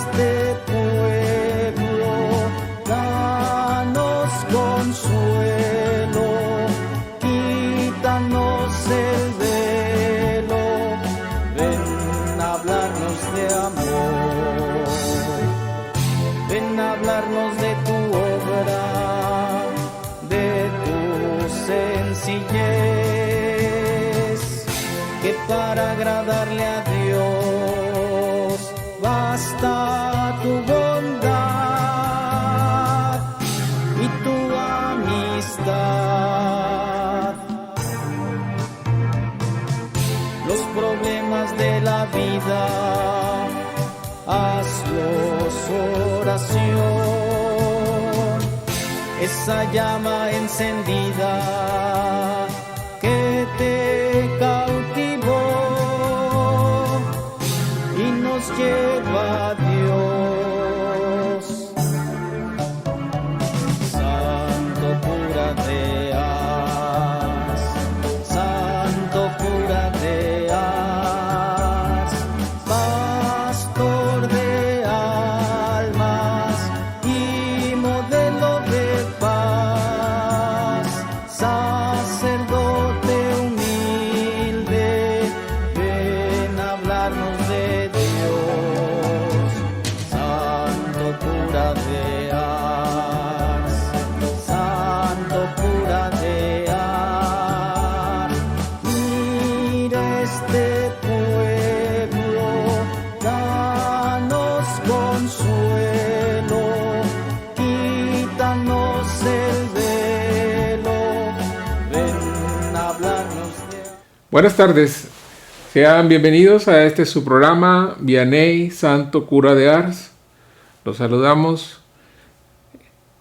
este pueblo, danos consuelo, quítanos el velo, ven a hablarnos de amor, ven a hablarnos de tu obra, de tu sencillez, que para agradarle a Dios basta tu bondad y tu amistad. Los problemas de la vida, hazlos oración, esa llama encendida que te cautivó y nos lleva a Dios. Santo cura de Ars, Santo cura de Ars, pastor de almas y modelo de paz, sacerdote humilde, ven a hablarnos de Dios. Santo cura de Ars, Santo cura de Ars, mira este pueblo, danos consuelo, quítanos el velo, ven a hablarnos de... Buenas tardes, sean bienvenidos a este su programa Vianney, Santo Cura de Ars. Los saludamos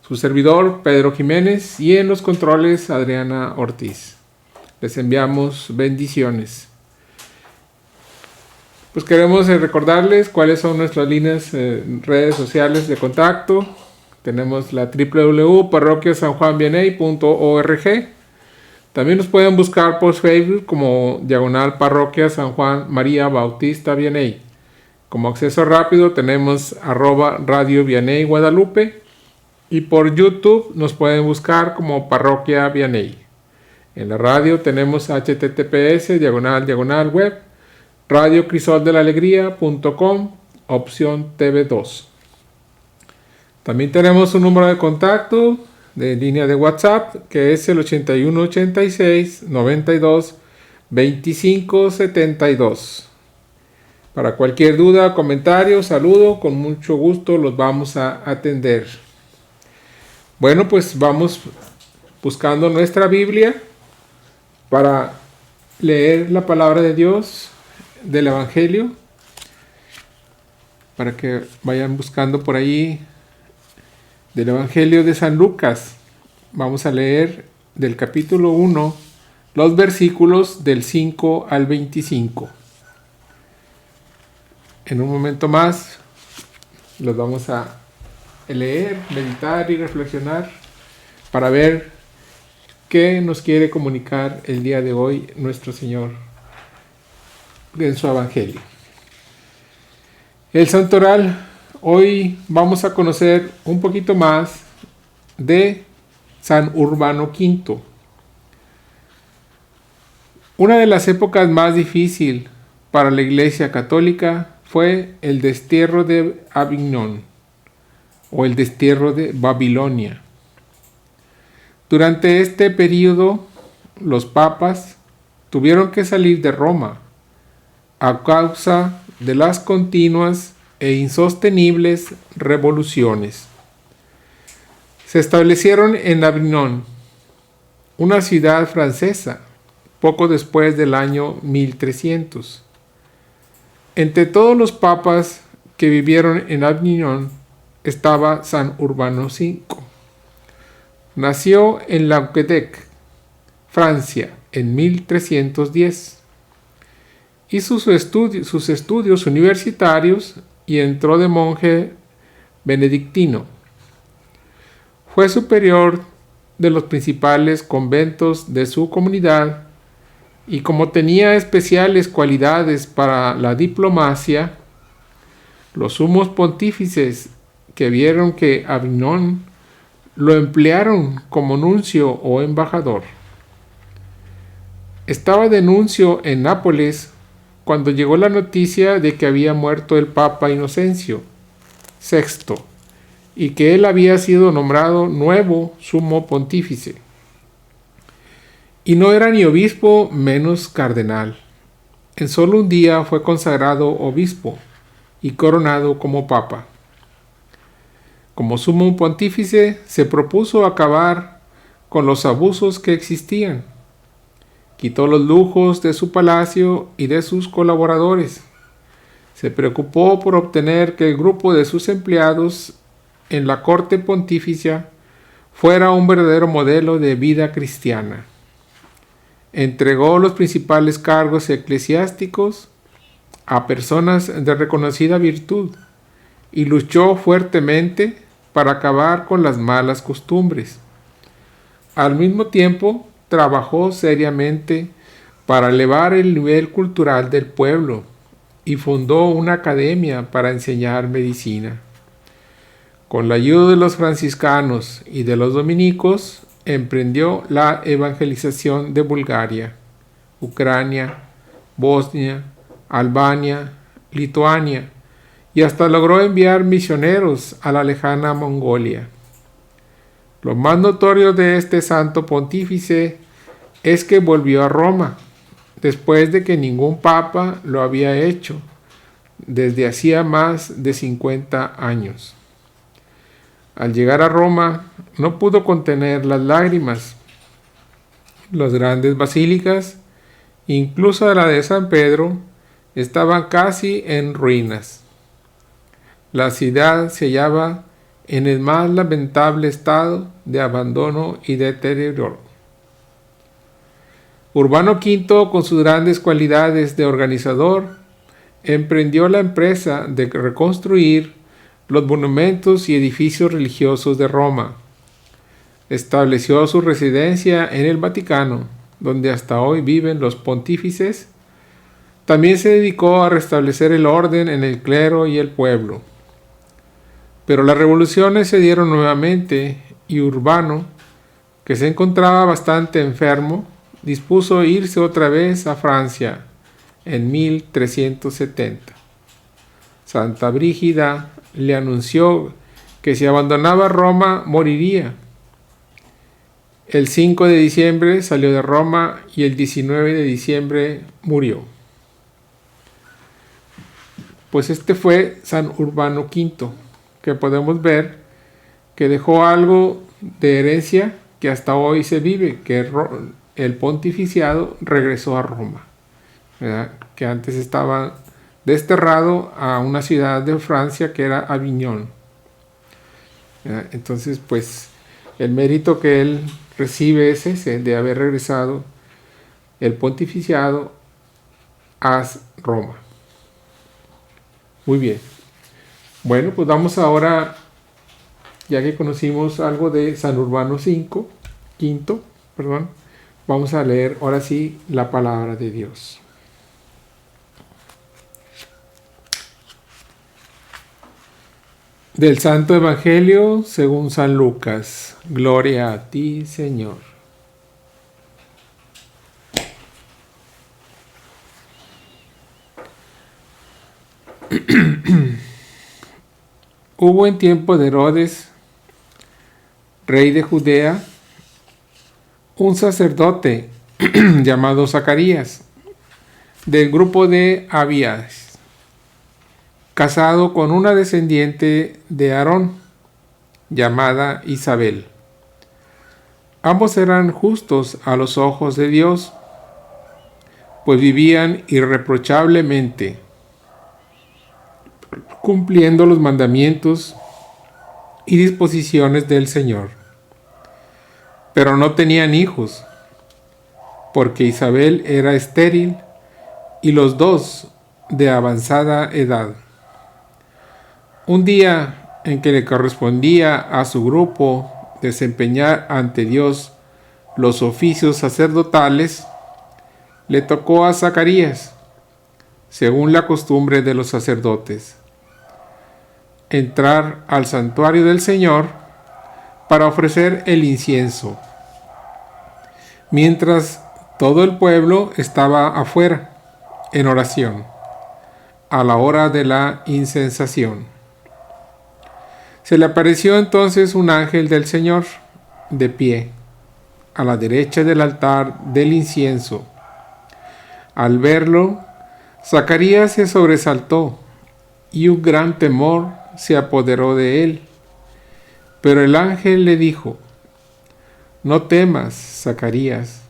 su servidor Pedro Jiménez y en los controles Adriana Ortiz. Les enviamos bendiciones. Pues queremos recordarles cuáles son nuestras líneas redes sociales de contacto. Tenemos la www.parroquiasanjuanvianney.org. También nos pueden buscar por Facebook como Diagonal Parroquia San Juan María Bautista Vianney. Como acceso rápido tenemos @Radio Vianney Guadalupe y por YouTube nos pueden buscar como Parroquia Vianney. En la radio tenemos https://web radiocrisoldelalegría.com opción TV2. También tenemos un número de contacto de línea de WhatsApp que es el 81 86 92 25 72. Para cualquier duda, comentario, saludo, con mucho gusto los vamos a atender. Bueno, pues vamos buscando nuestra Biblia para leer la palabra de Dios del Evangelio, para que vayan buscando por ahí del Evangelio de San Lucas. Vamos a leer del capítulo 1 los versículos del 5 al 25. En un momento más los vamos a leer, meditar y reflexionar para ver qué nos quiere comunicar el día de hoy nuestro Señor en su Evangelio. El santoral, hoy vamos a conocer un poquito más de San Urbano V. Una de las épocas más difíciles para la Iglesia Católica fue el destierro de Aviñón o el destierro de Babilonia. Durante este periodo, los papas tuvieron que salir de Roma a causa de las continuas e insostenibles revoluciones. Se establecieron en Aviñón, una ciudad francesa, poco después del año 1300. Entre todos los papas que vivieron en Aviñón estaba San Urbano V. Nació en Languedoc, Francia, en 1310. Hizo sus estudios universitarios y entró de monje benedictino. Fue superior de los principales conventos de su comunidad y como tenía especiales cualidades para la diplomacia, Los sumos pontífices que vieron que Aviñón lo emplearon como nuncio o embajador. Estaba de nuncio en Nápoles cuando llegó la noticia de que había muerto el Papa Inocencio VI y que él había sido nombrado nuevo sumo pontífice. Y no era ni obispo menos cardenal. En solo un día fue consagrado obispo y coronado como papa. Como sumo pontífice se propuso acabar con los abusos que existían. Quitó los lujos de su palacio y de sus colaboradores. Se preocupó por obtener que el grupo de sus empleados en la corte pontificia fuera un verdadero modelo de vida cristiana. Entregó los principales cargos eclesiásticos a personas de reconocida virtud y luchó fuertemente para acabar con las malas costumbres. Al mismo tiempo, trabajó seriamente para elevar el nivel cultural del pueblo y fundó una academia para enseñar medicina. Con la ayuda de los franciscanos y de los dominicos, emprendió la evangelización de Bulgaria, Ucrania, Bosnia, Albania, Lituania, y hasta logró enviar misioneros a la lejana Mongolia. Lo más notorio de este santo pontífice es que volvió a Roma, después de que ningún papa lo había hecho, desde hacía más de 50 años. Al llegar a Roma, no pudo contener las lágrimas. Las grandes basílicas, incluso la de San Pedro, estaban casi en ruinas. La ciudad se hallaba en el más lamentable estado de abandono y deterioro. Urbano V, con sus grandes cualidades de organizador, emprendió la empresa de reconstruir los monumentos y edificios religiosos de Roma. Estableció su residencia en el Vaticano, donde hasta hoy viven los pontífices. También se dedicó a restablecer el orden en el clero y el pueblo. Pero las revoluciones se dieron nuevamente y Urbano, que se encontraba bastante enfermo, dispuso irse otra vez a Francia en 1370. Santa Brígida le anunció que si abandonaba Roma moriría. El 5 de diciembre salió de Roma y el 19 de diciembre murió. Pues este fue San Urbano V, que podemos ver que dejó algo de herencia que hasta hoy se vive, que el pontificiado regresó a Roma, ¿verdad? Que antes estaba desterrado a una ciudad de Francia que era Aviñón. Entonces, pues, el mérito que él recibe es ese, de haber regresado el pontificiado a Roma. Muy bien. Bueno, pues vamos ahora, ya que conocimos algo de San Urbano V, vamos a leer ahora sí la palabra de Dios. Del Santo Evangelio según San Lucas. Gloria a ti, Señor. Hubo en tiempo de Herodes, rey de Judea, un sacerdote llamado Zacarías, del grupo de Abías, casado con una descendiente de Aarón, llamada Isabel. Ambos eran justos a los ojos de Dios, pues vivían irreprochablemente, cumpliendo los mandamientos y disposiciones del Señor. Pero no tenían hijos, porque Isabel era estéril y los dos de avanzada edad. Un día en que le correspondía a su grupo desempeñar ante Dios los oficios sacerdotales, le tocó a Zacarías, según la costumbre de los sacerdotes. entrar al santuario del Señor para ofrecer el incienso, mientras todo el pueblo estaba afuera en oración, a la hora de la incensación. Se le apareció entonces un ángel del Señor de pie, a la derecha del altar del incienso. Al verlo, Zacarías se sobresaltó y un gran temor se apoderó de él. Pero el ángel le dijo: No temas, Zacarías,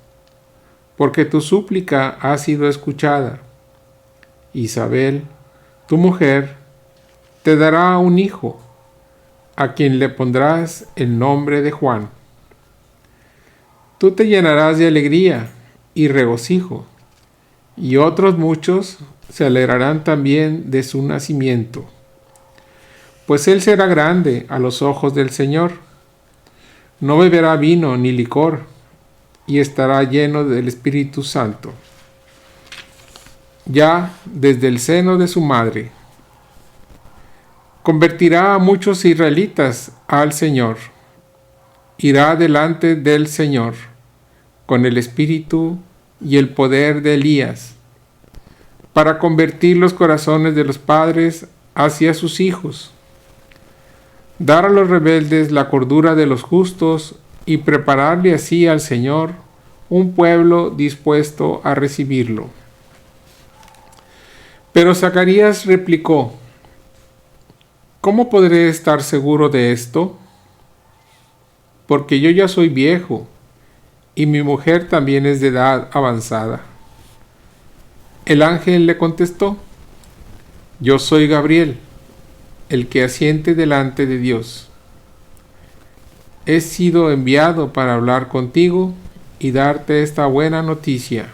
porque tu súplica ha sido escuchada. Isabel, tu mujer, te dará un hijo, a quien le pondrás el nombre de Juan. Tú te llenarás de alegría y regocijo, y otros muchos se alegrarán también de su nacimiento, pues él será grande a los ojos del Señor. No beberá vino ni licor, y estará lleno del Espíritu Santo, ya desde el seno de su madre. Convertirá a muchos israelitas al Señor. Irá delante del Señor con el espíritu y el poder de Elías, para convertir los corazones de los padres hacia sus hijos, dar a los rebeldes la cordura de los justos y prepararle así al Señor un pueblo dispuesto a recibirlo. Pero Zacarías replicó: ¿Cómo podré estar seguro de esto? Porque yo ya soy viejo y mi mujer también es de edad avanzada. El ángel le contestó: Yo soy Gabriel, el que asiente delante de Dios. He sido enviado para hablar contigo y darte esta buena noticia.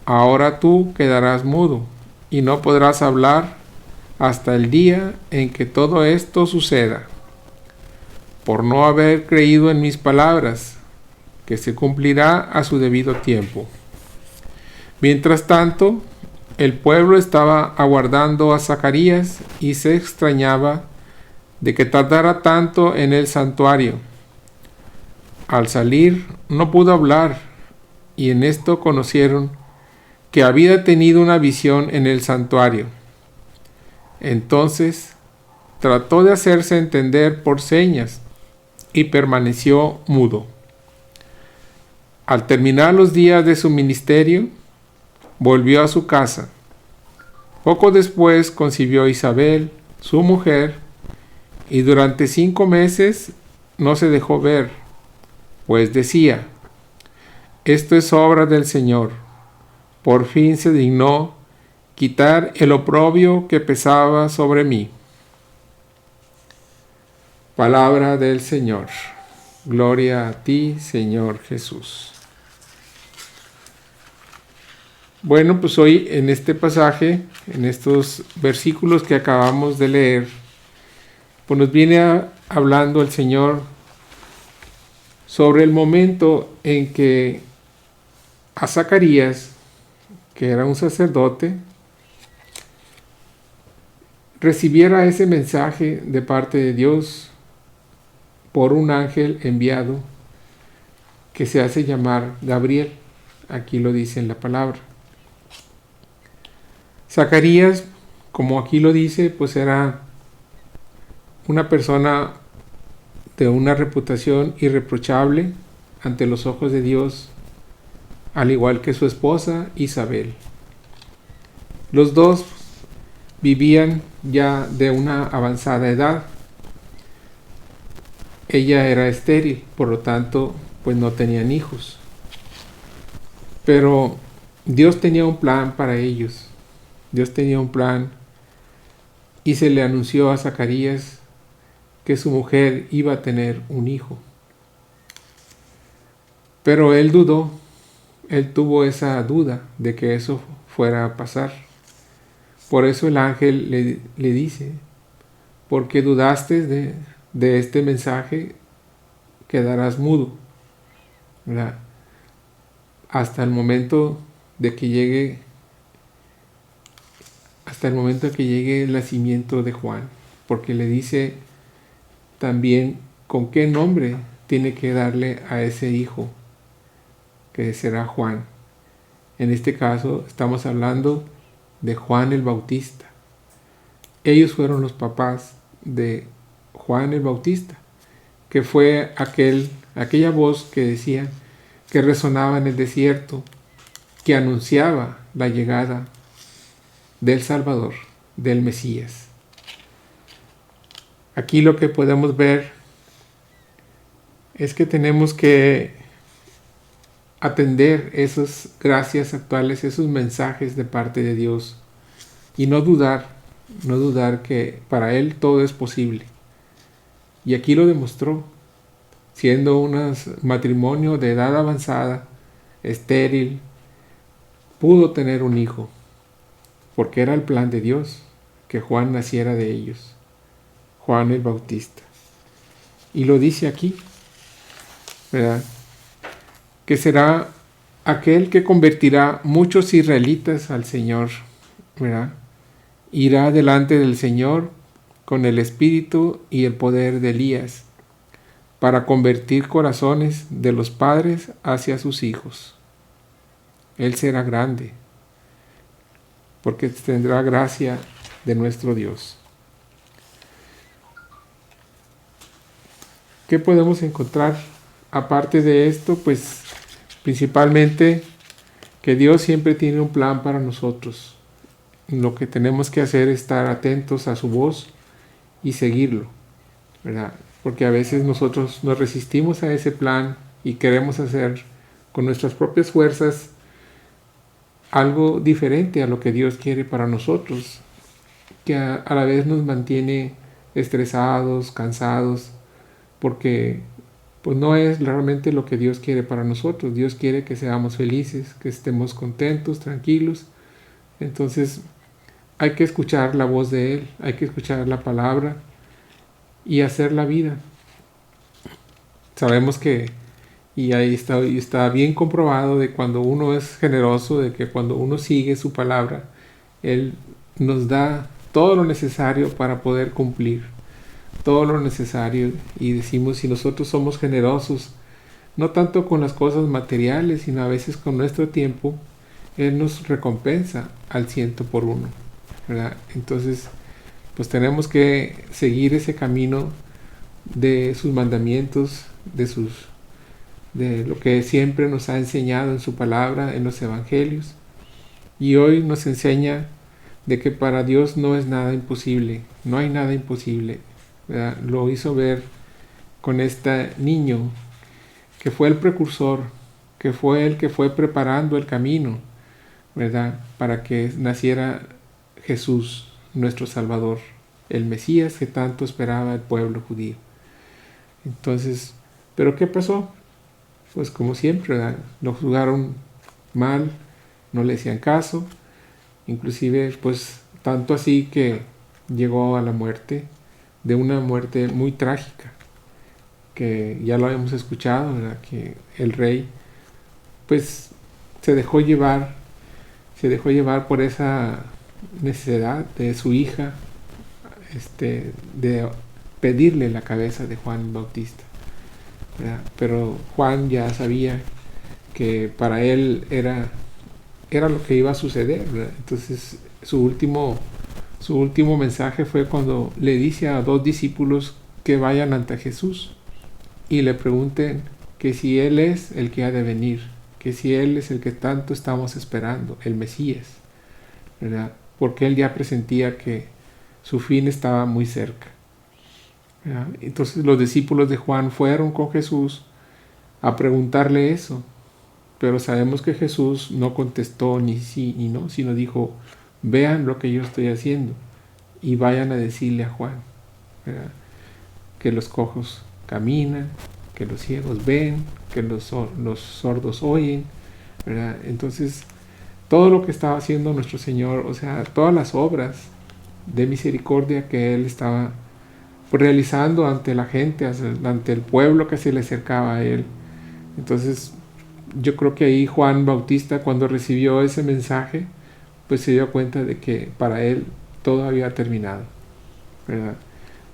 Ahora tú quedarás mudo y no podrás hablar hasta el día en que todo esto suceda, por no haber creído en mis palabras, que se cumplirá a su debido tiempo. Mientras tanto, el pueblo estaba aguardando a Zacarías y se extrañaba de que tardara tanto en el santuario. Al salir no pudo hablar, y en esto conocieron que había tenido una visión en el santuario. Entonces trató de hacerse entender por señas y permaneció mudo. Al terminar los días de su ministerio, volvió a su casa. Poco después concibió Isabel, su mujer, y durante 5 meses no se dejó ver, pues decía: Esto es obra del Señor. Por fin se dignó quitar el oprobio que pesaba sobre mí. Palabra del Señor. Gloria a ti, Señor Jesús. Bueno, pues hoy en este pasaje, en estos versículos que acabamos de leer, pues nos viene hablando el Señor sobre el momento en que a Zacarías, que era un sacerdote, recibiera ese mensaje de parte de Dios por un ángel enviado que se hace llamar Gabriel. Aquí lo dice en la palabra. Zacarías, como aquí lo dice, pues era una persona de una reputación irreprochable ante los ojos de Dios, al igual que su esposa Isabel. Los dos vivían ya de una avanzada edad. Ella era estéril, por lo tanto, pues no tenían hijos. Pero Dios tenía un plan para ellos. Dios tenía un plan y se le anunció a Zacarías que su mujer iba a tener un hijo. Pero él dudó, él tuvo esa duda de que eso fuera a pasar. Por eso el ángel le dice: ¿por qué dudaste de este mensaje? Quedarás mudo, ¿verdad? Hasta el momento de que llegue el nacimiento de Juan. porque le dice también con qué nombre tiene que darle a ese hijo, que será Juan. En este caso estamos hablando de Juan el Bautista. Ellos fueron los papás de Juan el Bautista, que fue aquella voz que decía, que resonaba en el desierto, que anunciaba la llegada del Salvador, del Mesías. Aquí lo que podemos ver es que tenemos que atender esas gracias actuales, esos mensajes de parte de Dios, y no dudar que para Él todo es posible. Y aquí lo demostró, siendo un matrimonio de edad avanzada, estéril, pudo tener un hijo, porque era el plan de Dios que Juan naciera de ellos, Juan el Bautista. Y lo dice aquí, ¿verdad? Que será aquel que convertirá muchos israelitas al Señor, ¿verdad? Irá delante del Señor con el espíritu y el poder de Elías, para convertir corazones de los padres hacia sus hijos. Él será grande, porque tendrá gracia de nuestro Dios. ¿Qué podemos encontrar aparte de esto? Pues principalmente que Dios siempre tiene un plan para nosotros. Lo que tenemos que hacer es estar atentos a su voz y seguirlo, ¿verdad? Porque a veces nosotros nos resistimos a ese plan y queremos hacer con nuestras propias fuerzas algo diferente a lo que Dios quiere para nosotros, que a la vez nos mantiene estresados, cansados, porque pues no es realmente lo que Dios quiere para nosotros. Dios quiere que seamos felices, que estemos contentos, tranquilos. Entonces hay que escuchar la voz de Él, hay que escuchar la palabra y hacer la vida. Sabemos que, y ahí está bien comprobado, de cuando uno es generoso, de que cuando uno sigue su palabra, Él nos da todo lo necesario para poder cumplir, todo lo necesario. Y decimos, si nosotros somos generosos, no tanto con las cosas materiales, sino a veces con nuestro tiempo, Él nos recompensa al 100%, ¿verdad? Entonces, pues tenemos que seguir ese camino de sus mandamientos, de lo que siempre nos ha enseñado en su palabra, en los evangelios. Y hoy nos enseña de que para Dios no es nada imposible, no hay nada imposible, ¿verdad? Lo hizo ver con este niño que fue el precursor, que fue el que fue preparando el camino, ¿verdad? Para que naciera Jesús, nuestro Salvador, el Mesías que tanto esperaba el pueblo judío. Entonces, ¿pero qué pasó? Pues como siempre, ¿verdad? Lo juzgaron mal, no le hacían caso, inclusive pues tanto así que llegó a la muerte, de una muerte muy trágica, que ya lo habíamos escuchado, ¿verdad? Que el rey pues se dejó llevar por esa necesidad de su hija, de pedirle la cabeza de Juan Bautista, ¿verdad? Pero Juan ya sabía que para él era lo que iba a suceder, ¿verdad? Entonces su último mensaje fue cuando le dice a 2 discípulos que vayan ante Jesús y le pregunten que si Él es el que ha de venir, que si Él es el que tanto estamos esperando, el Mesías, ¿verdad? Porque Él ya presentía que su fin estaba muy cerca, ¿verdad? Entonces los discípulos de Juan fueron con Jesús a preguntarle eso, pero sabemos que Jesús no contestó ni sí ni no, sino dijo, vean lo que yo estoy haciendo y vayan a decirle a Juan, ¿verdad? Que los cojos caminan, que los ciegos ven, que los sordos oyen, ¿verdad? Entonces, todo lo que estaba haciendo nuestro Señor, o sea, todas las obras de misericordia que Él estaba realizando ante la gente, ante el pueblo que se le acercaba a Él. Entonces, yo creo que ahí Juan Bautista, cuando recibió ese mensaje, pues se dio cuenta de que para Él todo había terminado, ¿verdad?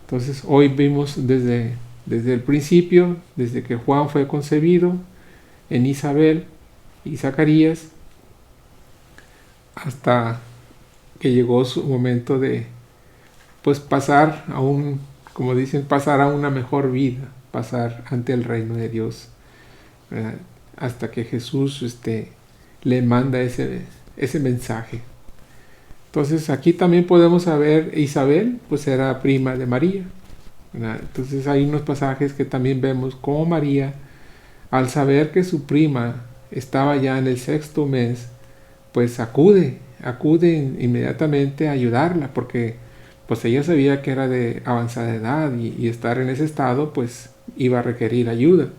Entonces hoy vimos desde el principio, desde que Juan fue concebido en Isabel y Zacarías, hasta que llegó su momento de pues pasar a como dicen, pasar a una mejor vida, pasar ante el reino de Dios, ¿verdad? Hasta que Jesús le manda ese mensaje. Entonces aquí también podemos saber, Isabel pues era prima de María, ¿verdad? Entonces hay unos pasajes que también vemos cómo María, al saber que su prima estaba ya en el 6º mes, pues acude inmediatamente a ayudarla, porque pues ella sabía que era de avanzada edad y estar en ese estado pues iba a requerir ayuda.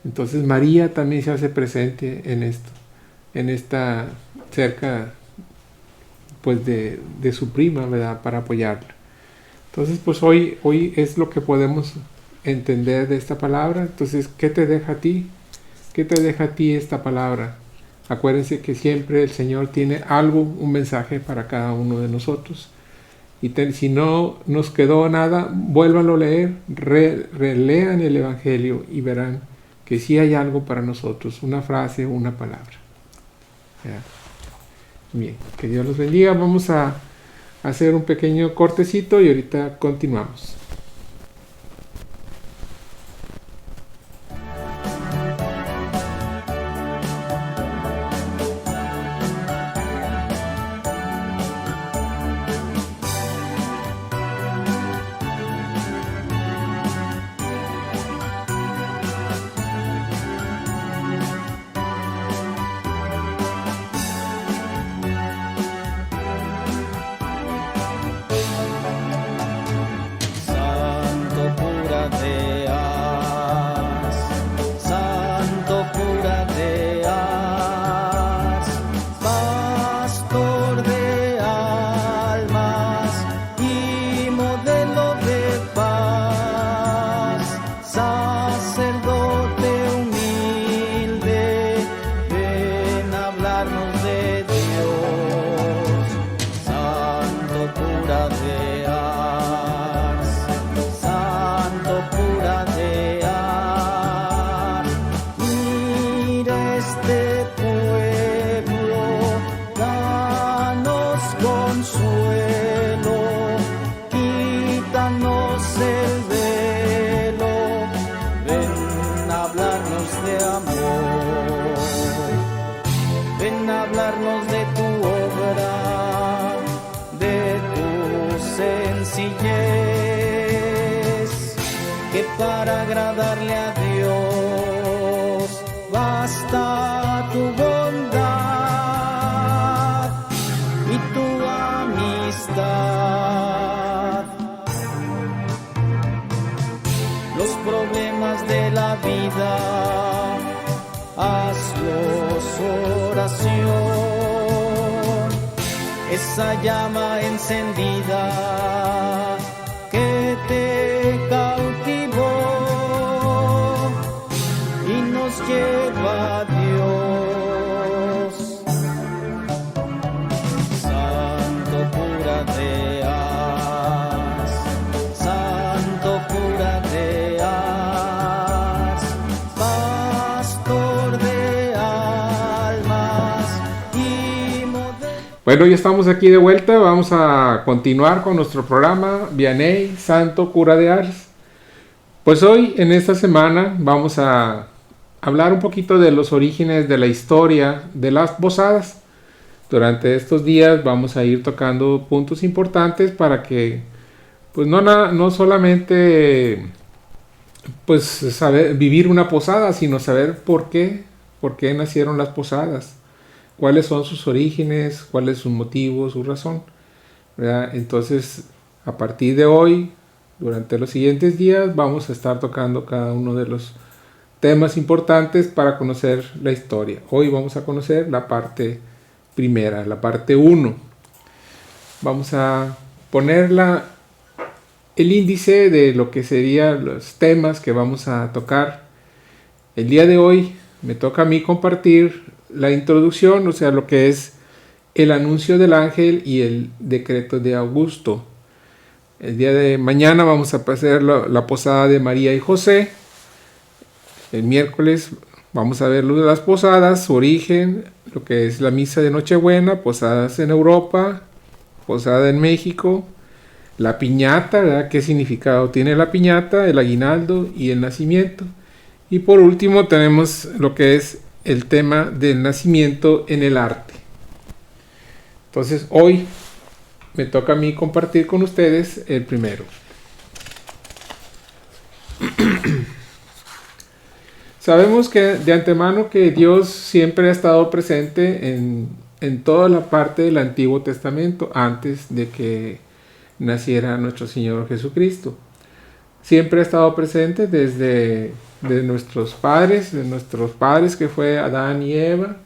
Entonces María también se hace presente en esta cerca pues de su prima, ¿verdad? Para apoyarla. Entonces pues hoy es lo que podemos entender de esta palabra. Entonces, ¿qué te deja a ti? ¿Qué te deja a ti esta palabra? Acuérdense que siempre el Señor tiene algo, un mensaje para cada uno de nosotros. Y si no nos quedó nada, vuélvanlo a leer, relean el Evangelio y verán que sí hay algo para nosotros, una frase o una palabra. ¿Ya? Bien, que Dios los bendiga. Vamos a hacer un pequeño cortecito y ahorita continuamos. Para agradarle a Dios basta tu bondad y tu amistad. Los problemas de la vida, hazlos oración, esa llama encendida que te cautivó y nos lleva a Dios. Santo cura de Ars, Santo cura de Ars, pastor de almas y modelo. Bueno, ya estamos aquí de vuelta. Vamos a continuar con nuestro programa Vianney, Santo Cura de Ars. Pues hoy, en esta semana, vamos a hablar un poquito de los orígenes de la historia de las posadas. Durante estos días vamos a ir tocando puntos importantes para que, pues no solamente pues saber vivir una posada, sino saber por qué nacieron las posadas, cuáles son sus orígenes, cuál es su motivo, su razón, ¿verdad? Entonces, a partir de hoy, durante los siguientes días, vamos a estar tocando cada uno de los temas importantes para conocer la historia. Hoy vamos a conocer la parte primera, la parte 1. Vamos a poner el índice de lo que serían los temas que vamos a tocar. El día de hoy me toca a mí compartir la introducción, o sea, lo que es el anuncio del ángel y el decreto de Augusto. El día de mañana vamos a hacer la posada de María y José. El miércoles vamos a ver lo de las posadas, su origen, lo que es la misa de Nochebuena, posadas en Europa, posada en México, la piñata, ¿verdad? ¿Qué significado tiene la piñata, el aguinaldo y el nacimiento? Y por último tenemos lo que es el tema del nacimiento en el arte. Entonces hoy me toca a mí compartir con ustedes el primero. Sabemos que de antemano que Dios siempre ha estado presente en toda la parte del Antiguo Testamento antes de que naciera nuestro Señor Jesucristo. Siempre ha estado presente desde de nuestros padres que fue Adán y Eva.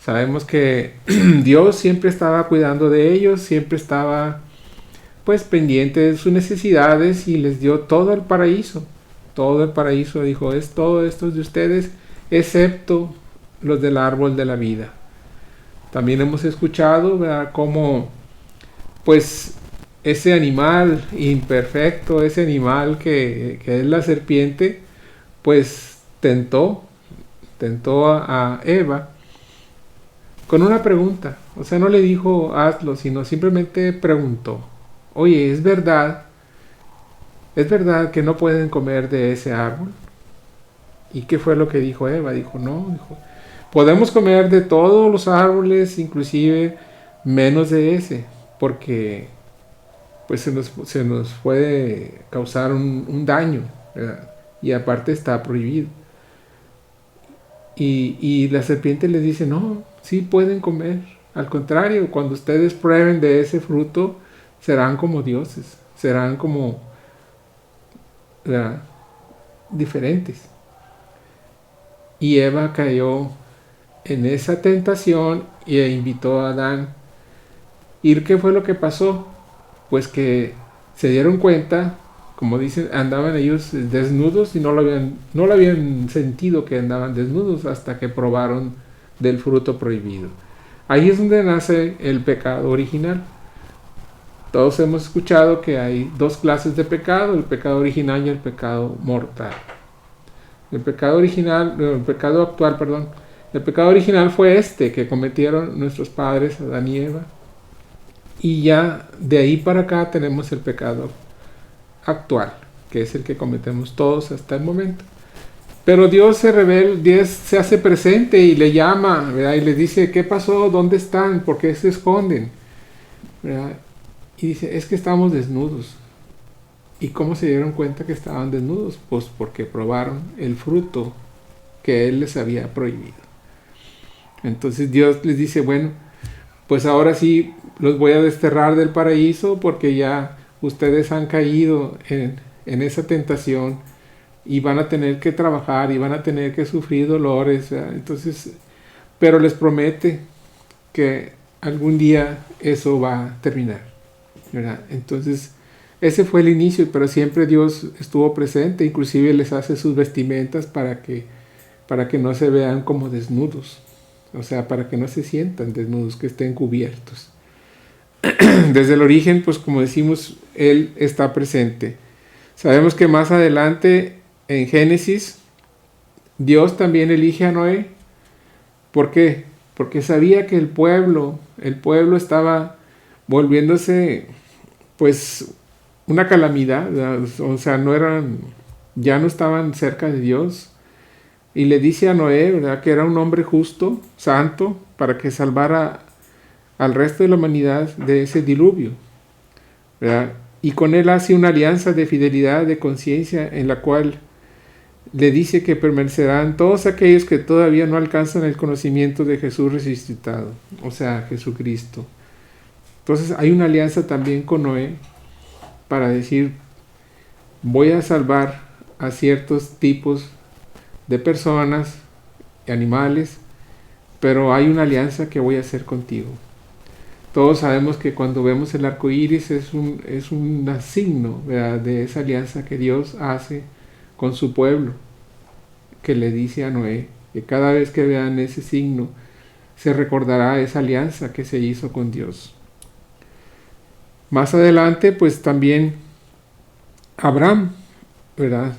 Sabemos que Dios siempre estaba cuidando de ellos, siempre estaba pues pendiente de sus necesidades y les dio todo el paraíso. Todo el paraíso, dijo, todo esto es de ustedes, excepto los del árbol de la vida. También hemos escuchado, ¿verdad?, cómo pues ese animal imperfecto, ese animal que es la serpiente, pues tentó a Eva con una pregunta. O sea, no le dijo hazlo, sino simplemente preguntó, oye, ¿es verdad que no pueden comer de ese árbol? ¿Y qué fue lo que dijo Eva? Dijo, podemos comer de todos los árboles, inclusive menos de ese, porque pues se nos puede causar un daño, ¿verdad? Y aparte está prohibido. Y la serpiente les dice, no, sí pueden comer. Al contrario, cuando ustedes prueben de ese fruto, serán como dioses, serán como, ¿verdad?, diferentes. Y Eva cayó en esa tentación e invitó a Adán. ¿Y qué fue lo que pasó? Pues que se dieron cuenta, como dicen, andaban ellos desnudos y no lo habían sentido que andaban desnudos hasta que probaron del fruto prohibido. Ahí es donde nace el pecado original. Todos hemos escuchado que hay dos clases de pecado, el pecado original y el pecado mortal. El pecado original fue este que cometieron nuestros padres, Adán y Eva. Y ya de ahí para acá tenemos el pecado actual, que es el que cometemos todos hasta el momento. Pero Dios se revela, Dios se hace presente y le llama, ¿verdad?, y le dice, ¿qué pasó? ¿Dónde están? ¿Por qué se esconden? ¿Verdad? Y dice, es que estamos desnudos. ¿Y cómo se dieron cuenta que estaban desnudos? Pues porque probaron el fruto que Él les había prohibido. Entonces Dios les dice, bueno, pues ahora sí los voy a desterrar del paraíso porque ya ustedes han caído en esa tentación y van a tener que trabajar y van a tener que sufrir dolores, ¿verdad? Entonces, pero les promete que algún día eso va a terminar, ¿verdad? Entonces, ese fue el inicio, pero siempre Dios estuvo presente, inclusive les hace sus vestimentas para que no se vean como desnudos, o sea, para que no se sientan desnudos, que estén cubiertos. Desde el origen, pues como decimos, Él está presente. Sabemos que más adelante, en Génesis, Dios también elige a Noé. ¿Por qué? Porque sabía que el pueblo estaba volviéndose, pues, una calamidad, ¿verdad? O sea, ya no estaban cerca de Dios. Y le dice a Noé, ¿verdad?, que era un hombre justo, santo, para que salvara al resto de la humanidad de ese diluvio, ¿verdad? Y con él hace una alianza de fidelidad, de conciencia, en la cual le dice que permanecerán todos aquellos que todavía no alcanzan el conocimiento de Jesús resucitado, o sea, Jesucristo. Entonces hay una alianza también con Noé para decir, voy a salvar a ciertos tipos de personas, animales, pero hay una alianza que voy a hacer contigo. Todos sabemos que cuando vemos el arco iris es un signo, ¿verdad?, de esa alianza que Dios hace con su pueblo, que le dice a Noé que cada vez que vean ese signo se recordará esa alianza que se hizo con Dios. Más adelante, pues también Abraham, ¿verdad?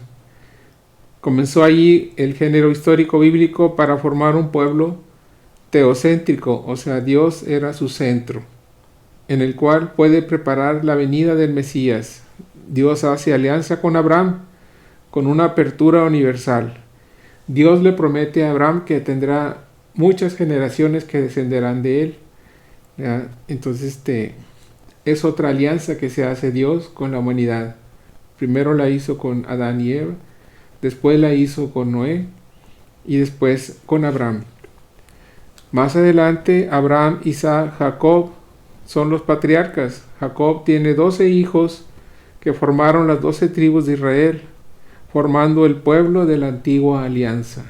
Comenzó allí el género histórico bíblico para formar un pueblo teocéntrico, o sea, Dios era su centro, en el cual puede preparar la venida del Mesías. Dios hace alianza con Abraham, con una apertura universal. Dios le promete a Abraham que tendrá muchas generaciones que descenderán de él. ¿Ya? Entonces, es otra alianza que se hace Dios con la humanidad. Primero la hizo con Adán y Eva, después la hizo con Noé y después con Abraham. Más adelante, Abraham, Isaac, Jacob son los patriarcas. Jacob tiene 12 hijos que formaron las 12 tribus de Israel, formando el pueblo de la antigua alianza.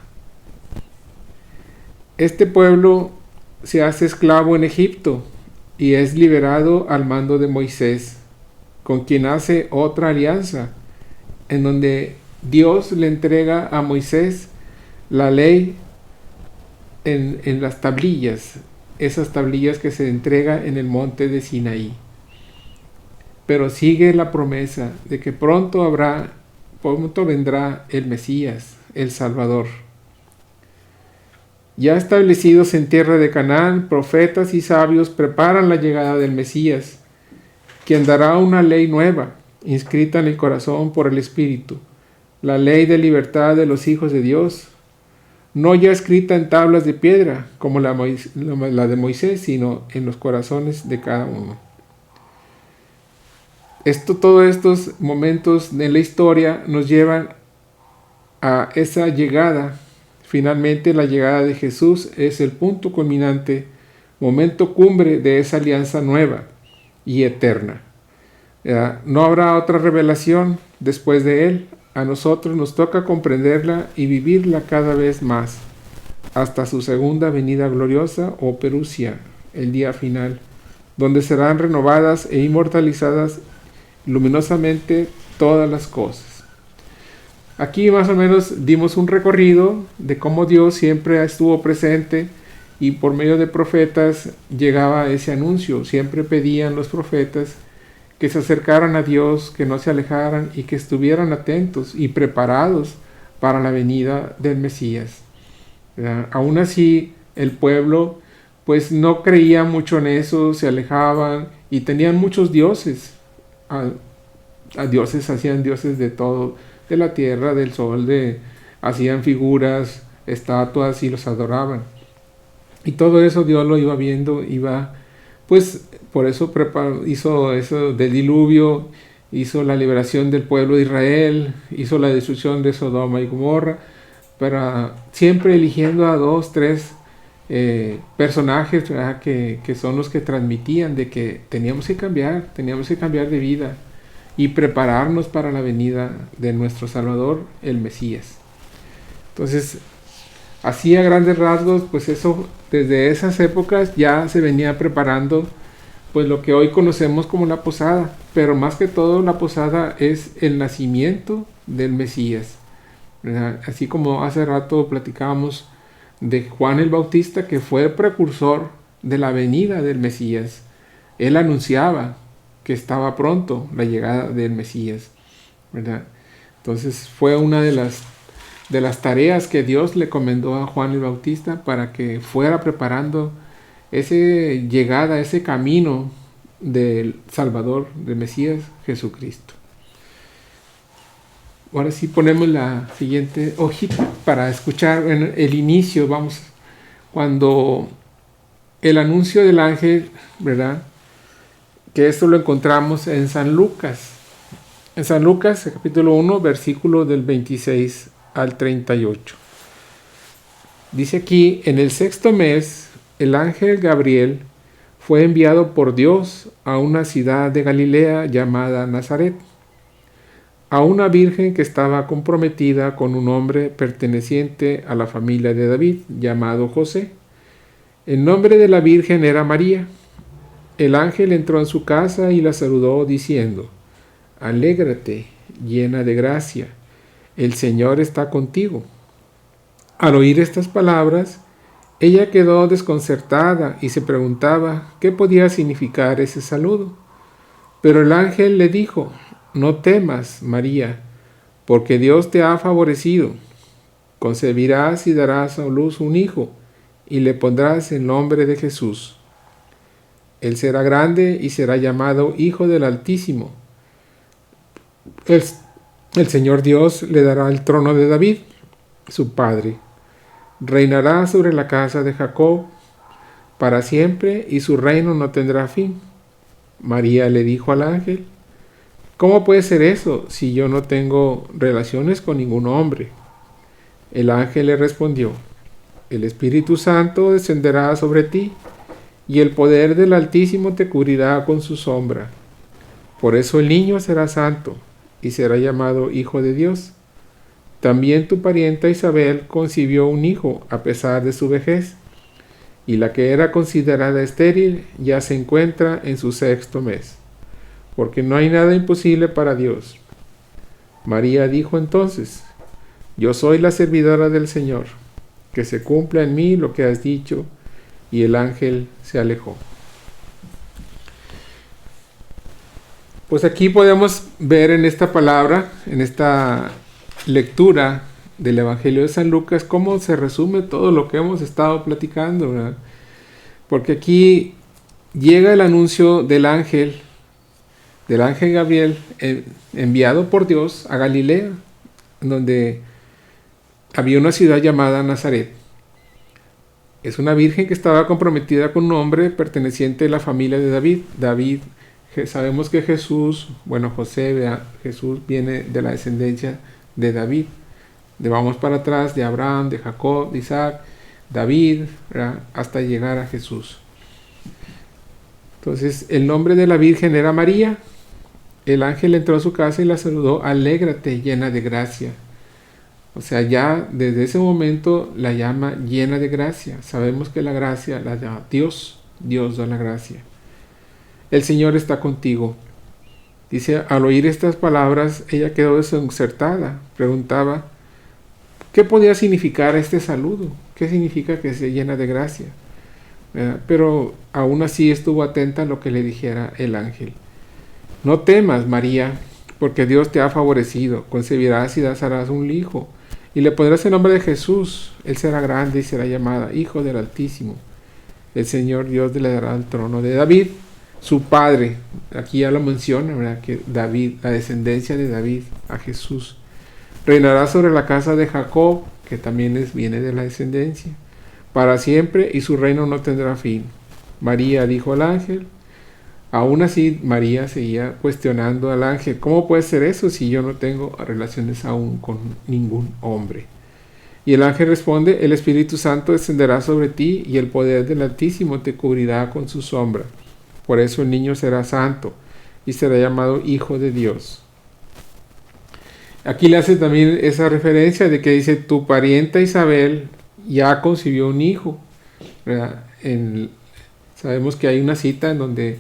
Este pueblo se hace esclavo en Egipto y es liberado al mando de Moisés, con quien hace otra alianza, en donde Dios le entrega a Moisés la ley en las tablillas, esas tablillas que se entrega en el monte de Sinaí. Pero sigue la promesa de que pronto vendrá el Mesías, el Salvador. Ya establecidos en tierra de Canaán, profetas y sabios preparan la llegada del Mesías, quien dará una ley nueva, inscrita en el corazón por el Espíritu, la ley de libertad de los hijos de Dios, no ya escrita en tablas de piedra, como la de Moisés, sino en los corazones de cada uno. Todos estos momentos en la historia nos llevan a esa llegada. Finalmente, la llegada de Jesús es el punto culminante, momento cumbre de esa alianza nueva y eterna. No habrá otra revelación después de él. A nosotros nos toca comprenderla y vivirla cada vez más, hasta su segunda venida gloriosa o perusia, el día final, donde serán renovadas e inmortalizadas luminosamente todas las cosas. Aquí más o menos dimos un recorrido de cómo Dios siempre estuvo presente y por medio de profetas llegaba ese anuncio. Siempre pedían los profetas que se acercaran a Dios, que no se alejaran y que estuvieran atentos y preparados para la venida del Mesías. Aún así, el pueblo pues no creía mucho en eso, se alejaban y tenían muchos dioses. Hacían dioses de todo, de la tierra, del sol, hacían figuras, estatuas y los adoraban. Y todo eso Dios lo iba viendo, pues por eso hizo eso del diluvio, hizo la liberación del pueblo de Israel, hizo la destrucción de Sodoma y Gomorra, pero siempre eligiendo a 2, 3 personajes que son los que transmitían de que teníamos que cambiar de vida y prepararnos para la venida de nuestro Salvador, el Mesías. Entonces, así a grandes rasgos, pues eso, desde esas épocas ya se venía preparando pues lo que hoy conocemos como la posada, pero más que todo la posada es el nacimiento del Mesías, ¿verdad? Así como hace rato platicábamos de Juan el Bautista, que fue el precursor de la venida del Mesías. Él anunciaba que estaba pronto la llegada del Mesías, ¿verdad? Entonces fue una de las tareas que Dios le encomendó a Juan el Bautista para que fuera preparando esa llegada, ese camino del Salvador, del Mesías, Jesucristo. Ahora sí ponemos la siguiente hojita para escuchar en el inicio, cuando el anuncio del ángel, ¿verdad? Que esto lo encontramos en San Lucas. En San Lucas, capítulo 1, versículo del 26 al 38. Dice aquí, en el 6º mes, el ángel Gabriel fue enviado por Dios a una ciudad de Galilea llamada Nazaret, a una virgen que estaba comprometida con un hombre perteneciente a la familia de David, llamado José. El nombre de la virgen era María. El ángel entró en su casa y la saludó diciendo: «Alégrate, llena de gracia, el Señor está contigo». Al oír estas palabras, ella quedó desconcertada y se preguntaba qué podía significar ese saludo. Pero el ángel le dijo: no temas, María, porque Dios te ha favorecido. Concebirás y darás a luz un hijo, y le pondrás el nombre de Jesús. Él será grande y será llamado Hijo del Altísimo. El Señor Dios le dará el trono de David, su padre. Reinará sobre la casa de Jacob para siempre, y su reino no tendrá fin. María le dijo al ángel: ¿cómo puede ser eso si yo no tengo relaciones con ningún hombre? El ángel le respondió: el Espíritu Santo descenderá sobre ti, y el poder del Altísimo te cubrirá con su sombra. Por eso el niño será santo, y será llamado Hijo de Dios. También tu parienta Isabel concibió un hijo a pesar de su vejez, y la que era considerada estéril ya se encuentra en su 6º mes, porque no hay nada imposible para Dios. María dijo entonces: yo soy la servidora del Señor, que se cumpla en mí lo que has dicho. Y el ángel se alejó. Pues aquí podemos ver en esta palabra, en esta lectura del Evangelio de San Lucas, cómo se resume todo lo que hemos estado platicando, ¿verdad? Porque aquí llega el anuncio del ángel Gabriel, enviado por Dios a Galilea, donde había una ciudad llamada Nazaret. Es una virgen que estaba comprometida con un hombre perteneciente a la familia de David. Sabemos que Jesús viene de la descendencia de David. Vamos para atrás, de Abraham, de Jacob, de Isaac, David, ¿verdad?, hasta llegar a Jesús. Entonces, el nombre de la virgen era María. El ángel entró a su casa y la saludó: alégrate, llena de gracia. O sea, ya desde ese momento la llama llena de gracia. Sabemos que la gracia la da Dios. Dios da la gracia. El Señor está contigo. Dice, al oír estas palabras, ella quedó desconcertada. Preguntaba, ¿qué podía significar este saludo? ¿Qué significa que se llena de gracia? Pero aún así estuvo atenta a lo que le dijera el ángel. No temas, María, porque Dios te ha favorecido. Concebirás y darás un hijo, y le pondrás el nombre de Jesús. Él será grande y será llamado Hijo del Altísimo. El Señor Dios le dará el trono de David, su padre. Aquí ya lo menciona, ¿verdad?, que David, la descendencia de David, a Jesús. Reinará sobre la casa de Jacob, que también viene de la descendencia, para siempre, y su reino no tendrá fin. María dijo al ángel. Aún así, María seguía cuestionando al ángel: ¿cómo puede ser eso si yo no tengo relaciones aún con ningún hombre? Y el ángel responde: el Espíritu Santo descenderá sobre ti, y el poder del Altísimo te cubrirá con su sombra. Por eso el niño será santo, y será llamado Hijo de Dios. Aquí le hace también esa referencia de que dice: tu parienta Isabel ya concibió un hijo, ¿verdad? Sabemos que hay una cita en donde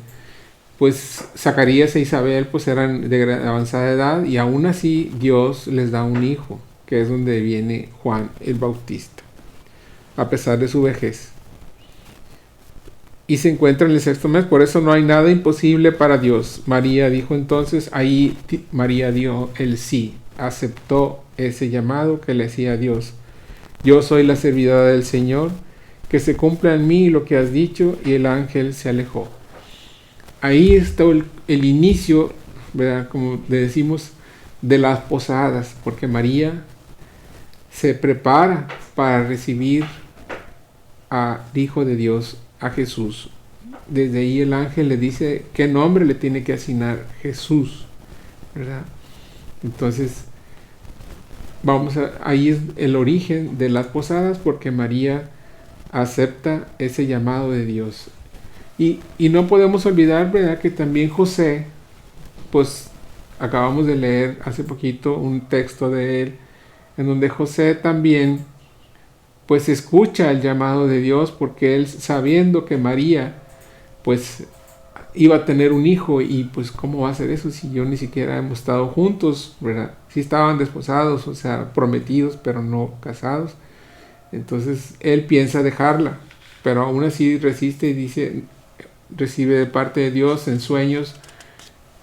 pues Zacarías e Isabel pues eran de avanzada edad, y aún así Dios les da un hijo, que es donde viene Juan el Bautista, a pesar de su vejez. Y se encuentra en el 6º mes, por eso no hay nada imposible para Dios. María dijo entonces, ahí María dio el sí, aceptó ese llamado que le hacía Dios. Yo soy la servidora del Señor, que se cumpla en mí lo que has dicho, y el ángel se alejó. Ahí está el inicio, ¿verdad?, como le decimos, de las posadas, porque María se prepara para recibir al Hijo de Dios, a Jesús. Desde ahí el ángel le dice qué nombre le tiene que asignar: Jesús, ¿verdad? Entonces, ahí es el origen de las posadas, porque María acepta ese llamado de Dios. Y no podemos olvidar, ¿verdad?, que también José, pues acabamos de leer hace poquito un texto de él, en donde José también pues escucha el llamado de Dios, porque él, sabiendo que María pues iba a tener un hijo, y pues ¿cómo va a ser eso si yo ni siquiera hemos estado juntos, ¿verdad? Sí estaban desposados, o sea, prometidos, pero no casados. Entonces él piensa dejarla, pero aún así resiste y dice, recibe de parte de Dios en sueños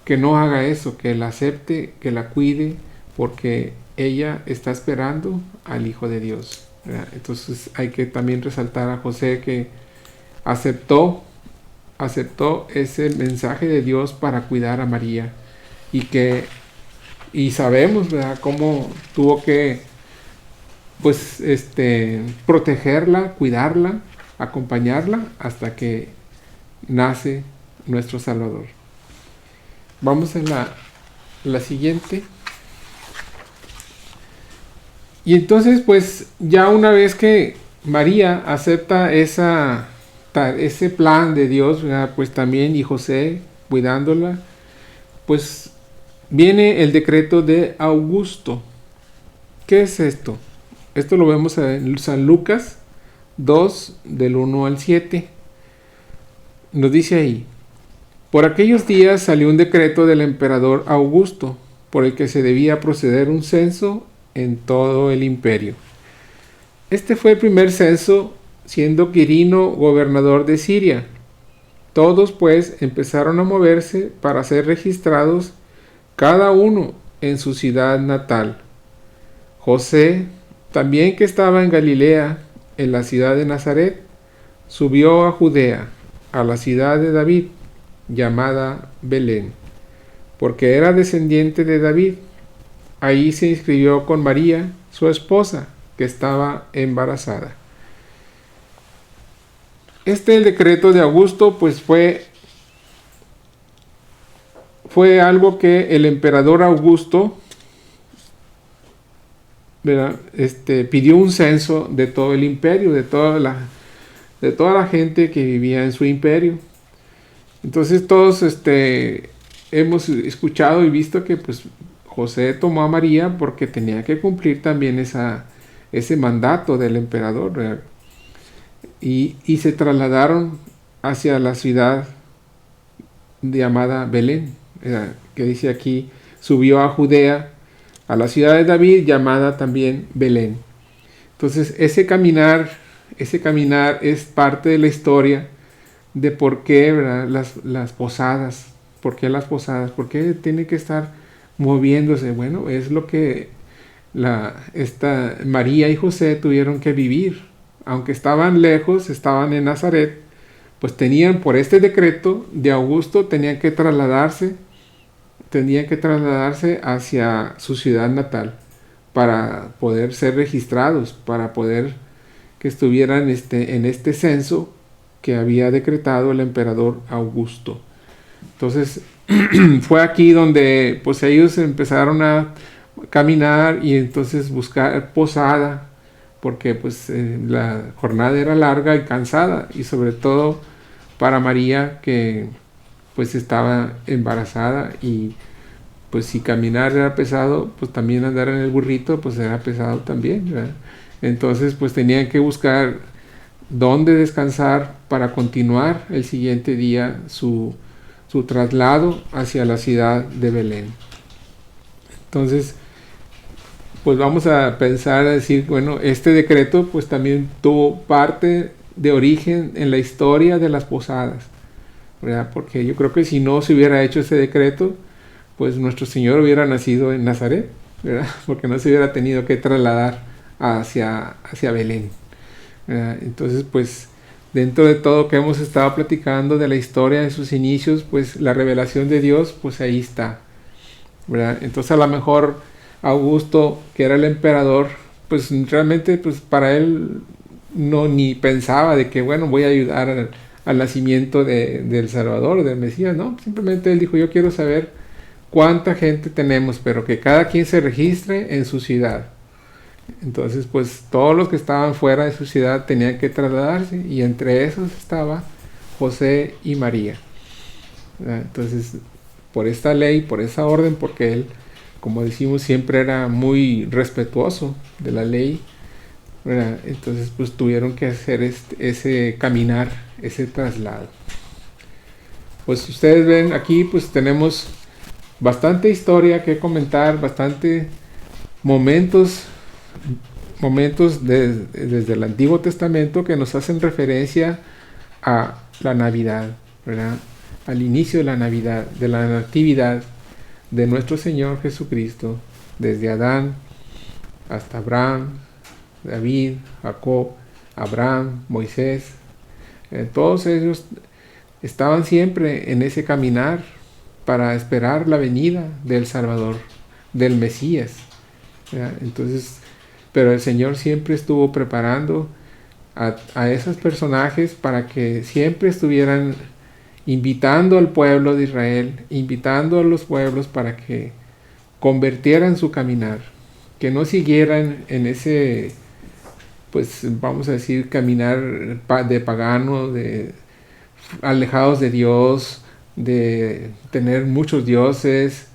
que no haga eso, que la acepte, que la cuide, porque ella está esperando al Hijo de Dios, ¿verdad? Entonces hay que también resaltar a José que aceptó ese mensaje de Dios para cuidar a María, y sabemos, ¿verdad?, cómo tuvo que pues protegerla, cuidarla, acompañarla hasta que nace nuestro Salvador. Vamos a la siguiente. Y entonces, pues, ya una vez que María acepta ese plan de Dios, ¿verdad?, pues también, y José cuidándola, pues viene el decreto de Augusto. ¿Qué es esto? Esto lo vemos en San Lucas 2, del 1 al 7. Nos dice ahí: por aquellos días salió un decreto del emperador Augusto, por el que se debía proceder un censo en todo el imperio. Este fue el primer censo, siendo Quirino gobernador de Siria. Todos pues empezaron a moverse para ser registrados, cada uno en su ciudad natal. José, también que estaba en Galilea, en la ciudad de Nazaret, subió a Judea, a la ciudad de David, llamada Belén, porque era descendiente de David. Ahí se inscribió con María, su esposa, que estaba embarazada. El decreto de Augusto, pues fue algo que el emperador Augusto, ¿verdad?, pidió un censo de todo el imperio, de toda la gente que vivía en su imperio. Entonces todos hemos escuchado y visto que pues José tomó a María porque tenía que cumplir también ese mandato del emperador, ¿verdad? Y se trasladaron hacia la ciudad llamada Belén, ¿verdad?, que dice aquí, subió a Judea, a la ciudad de David, llamada también Belén. Entonces ese caminar es parte de la historia de por qué, ¿verdad?, las posadas. ¿Por qué las posadas? ¿Por qué tiene que estar moviéndose? Bueno, es lo que María y José tuvieron que vivir. Aunque estaban lejos, estaban en Nazaret, pues tenían, por este decreto de Augusto, tenían que trasladarse hacia su ciudad natal para poder ser registrados, para poder que estuvieran en este censo que había decretado el emperador Augusto. Entonces fue aquí donde pues ellos empezaron a caminar y entonces buscar posada, porque pues la jornada era larga y cansada, y sobre todo para María, que pues estaba embarazada, y pues si caminar era pesado, pues también andar en el burrito pues era pesado también, ¿verdad? Entonces pues tenían que buscar dónde descansar para continuar el siguiente día su traslado hacia la ciudad de Belén. Entonces pues vamos a pensar, a decir, bueno, este decreto pues también tuvo parte de origen en la historia de las posadas, ¿verdad? Porque yo creo que si no se hubiera hecho ese decreto, pues nuestro Señor hubiera nacido en Nazaret, ¿verdad? Porque no se hubiera tenido que trasladar hacia Belén, ¿verdad? Entonces pues dentro de todo que hemos estado platicando de la historia de sus inicios, pues la revelación de Dios pues ahí está, ¿verdad? Entonces a lo mejor Augusto, que era el emperador, pues realmente pues para él no ni pensaba de que bueno, voy a ayudar al nacimiento del Salvador, del Mesías, no, simplemente él dijo, yo quiero saber cuánta gente tenemos, pero que cada quien se registre en su ciudad. Entonces pues todos los que estaban fuera de su ciudad tenían que trasladarse, y entre esos estaba José y María, ¿verdad? Entonces por esta ley, por esa orden, porque él, como decimos, siempre era muy respetuoso de la ley, ¿verdad? Entonces pues tuvieron que hacer ese caminar, ese traslado. Pues ustedes ven aquí pues tenemos bastante historia que comentar, bastante momentos desde el Antiguo Testamento que nos hacen referencia a la Navidad, ¿verdad? al inicio de la Navidad, de la Natividad de nuestro Señor Jesucristo, desde Adán hasta Abraham, David, Jacob, Abraham, Moisés. Todos ellos estaban siempre en ese caminar para esperar la venida del Salvador, del Mesías. Entonces, pero el Señor siempre estuvo preparando a esos personajes para que siempre estuvieran invitando al pueblo de Israel, invitando a los pueblos para que convirtieran su caminar, que no siguieran en ese, pues vamos a decir, caminar de pagano, de alejados de Dios, de tener muchos dioses,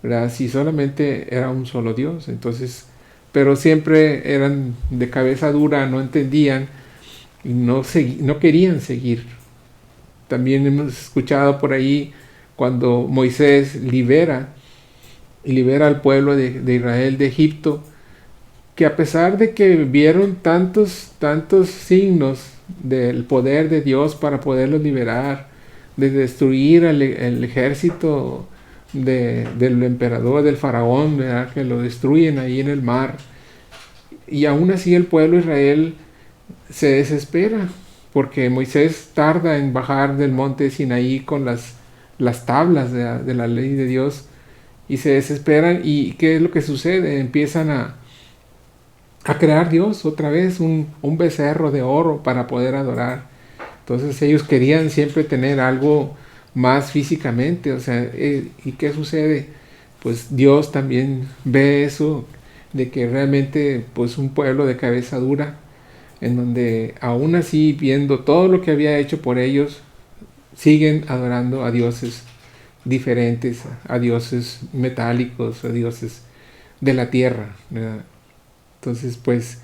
¿verdad? Si solamente era un solo Dios. Entonces, pero siempre eran de cabeza dura, no entendían y no querían seguir. También hemos escuchado por ahí cuando Moisés libera al pueblo de Israel de Egipto, que a pesar de que vieron tantos signos del poder de Dios para poderlos liberar, de destruir el ejército del emperador, del faraón, ¿verdad? Que lo destruyen ahí en el mar, y aún así el pueblo de Israel se desespera porque Moisés tarda en bajar del monte Sinaí con las tablas de la ley de Dios, y se desesperan. ¿Y qué es lo que sucede? Empiezan a crear Dios otra vez, un becerro de oro para poder adorar. Entonces ellos querían siempre tener algo más físicamente, o sea, ¿y qué sucede? Pues Dios también ve eso, de que realmente pues un pueblo de cabeza dura, en donde aún así, viendo todo lo que había hecho por ellos, siguen adorando a dioses diferentes, a dioses metálicos, a dioses de la tierra, ¿verdad? Entonces pues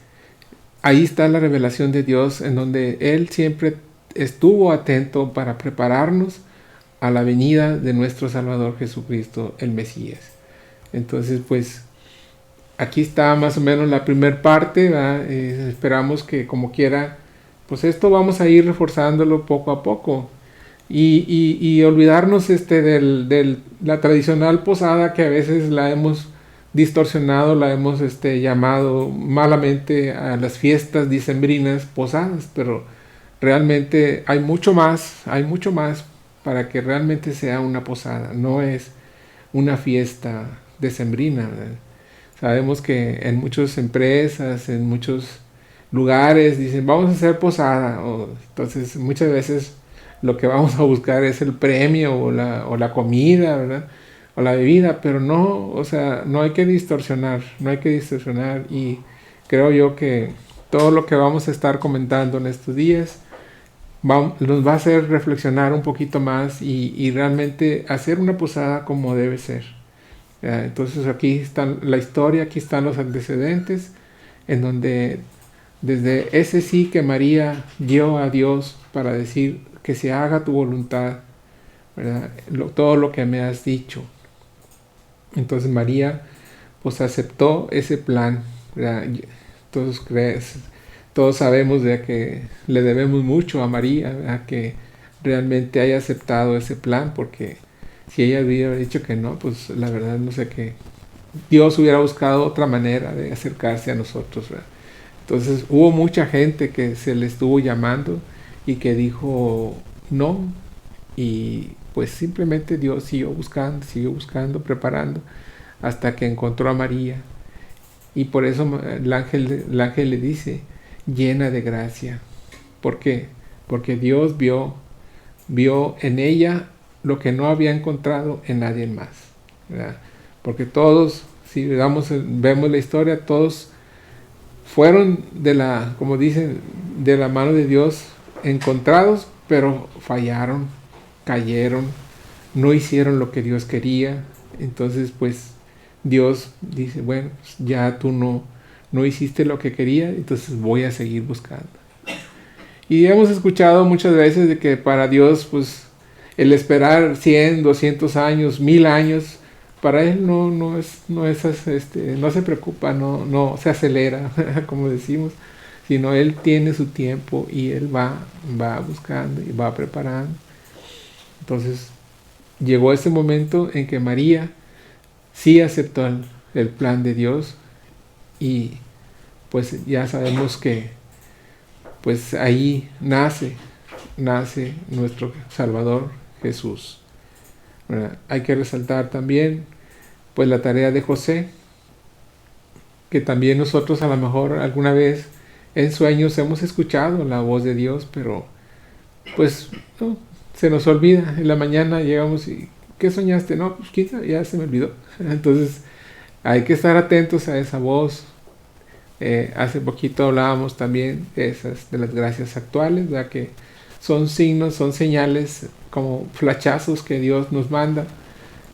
ahí está la revelación de Dios, en donde Él siempre estuvo atento para prepararnos a la venida de nuestro Salvador Jesucristo, el Mesías. Entonces pues aquí está más o menos la primera parte, esperamos que como quiera, pues esto vamos a ir reforzándolo poco a poco, y olvidarnos de la tradicional posada, que a veces la hemos distorsionado, la hemos llamado malamente a las fiestas dicembrinas posadas, pero realmente hay mucho más para que realmente sea una posada, no es una fiesta decembrina, ¿verdad? Sabemos que en muchas empresas, en muchos lugares dicen vamos a hacer posada, entonces muchas veces lo que vamos a buscar es el premio o la comida, ¿verdad? O la bebida, pero no, o sea, no hay que distorsionar, y creo yo que todo lo que vamos a estar comentando en estos días nos va a hacer reflexionar un poquito más y realmente hacer una posada como debe ser. Entonces aquí está la historia, aquí están los antecedentes, en donde desde ese sí que María dio a Dios para decir que se haga tu voluntad, ¿verdad? Todo lo que me has dicho. Entonces María pues aceptó ese plan, ¿verdad? Todos sabemos de que le debemos mucho a María, ¿verdad? Que realmente haya aceptado ese plan, porque si ella hubiera dicho que no, pues la verdad no sé qué. Dios hubiera buscado otra manera de acercarse a nosotros, ¿verdad? Entonces hubo mucha gente que se le estuvo llamando y que dijo no, y pues simplemente Dios siguió buscando, preparando, hasta que encontró a María. Y por eso el ángel le dice, llena de gracia. ¿Por qué? Porque Dios vio en ella lo que no había encontrado en nadie más, ¿verdad? Porque todos, si vemos la historia, todos fueron como dicen, de la mano de Dios encontrados, pero fallaron, cayeron, no hicieron lo que Dios quería. Entonces pues Dios dice, bueno, pues ya tú no hiciste lo que quería, entonces voy a seguir buscando. Y hemos escuchado muchas veces de que para Dios pues el esperar 100, 200 años, 1000 años, para Él no se preocupa, no se acelera, como decimos, sino Él tiene su tiempo y Él va buscando y va preparando. Entonces llegó ese momento en que María sí aceptó el plan de Dios, y pues ya sabemos que pues ahí nace nuestro Salvador Jesús, ¿verdad? Hay que resaltar también pues la tarea de José, que también nosotros a lo mejor alguna vez en sueños hemos escuchado la voz de Dios, pero pues no, se nos olvida. En la mañana llegamos y ¿qué soñaste? No, pues ya se me olvidó. Entonces hay que estar atentos a esa voz. Hace poquito hablábamos también de las gracias actuales, ¿verdad? Que son signos, son señales como flachazos que Dios nos manda.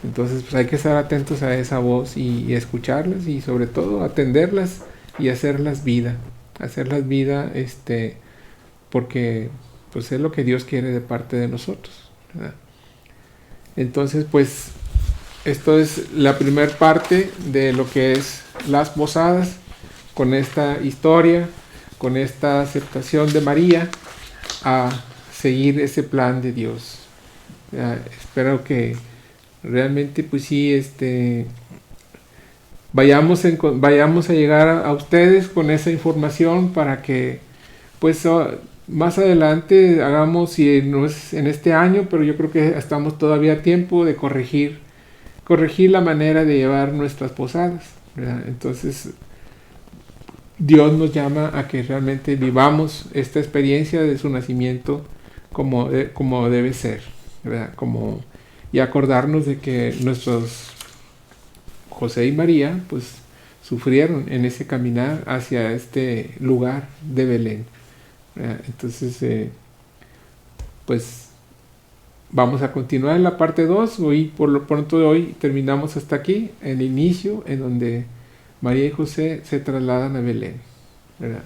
Entonces pues hay que estar atentos a esa voz y escucharlas, y sobre todo atenderlas y hacerlas vida. Hacerlas vida, porque pues es lo que Dios quiere de parte de nosotros, ¿verdad? Entonces pues esto es la primera parte de lo que es las posadas, con esta historia, con esta aceptación de María a seguir ese plan de Dios. Espero que realmente pues sí, vayamos a llegar a ustedes con esa información, para que pues más adelante hagamos, si no es en este año, pero yo creo que estamos todavía a tiempo de corregir la manera de llevar nuestras posadas, ¿verdad? Entonces Dios nos llama a que realmente vivamos esta experiencia de su nacimiento como debe ser, ¿verdad? Y acordarnos de que nuestros José y María pues sufrieron en ese caminar hacia este lugar de Belén, ¿verdad? Entonces pues vamos a continuar en la parte 2. Hoy, por lo pronto de hoy, terminamos hasta aquí, el inicio, en donde María y José se trasladan a Belén, ¿verdad?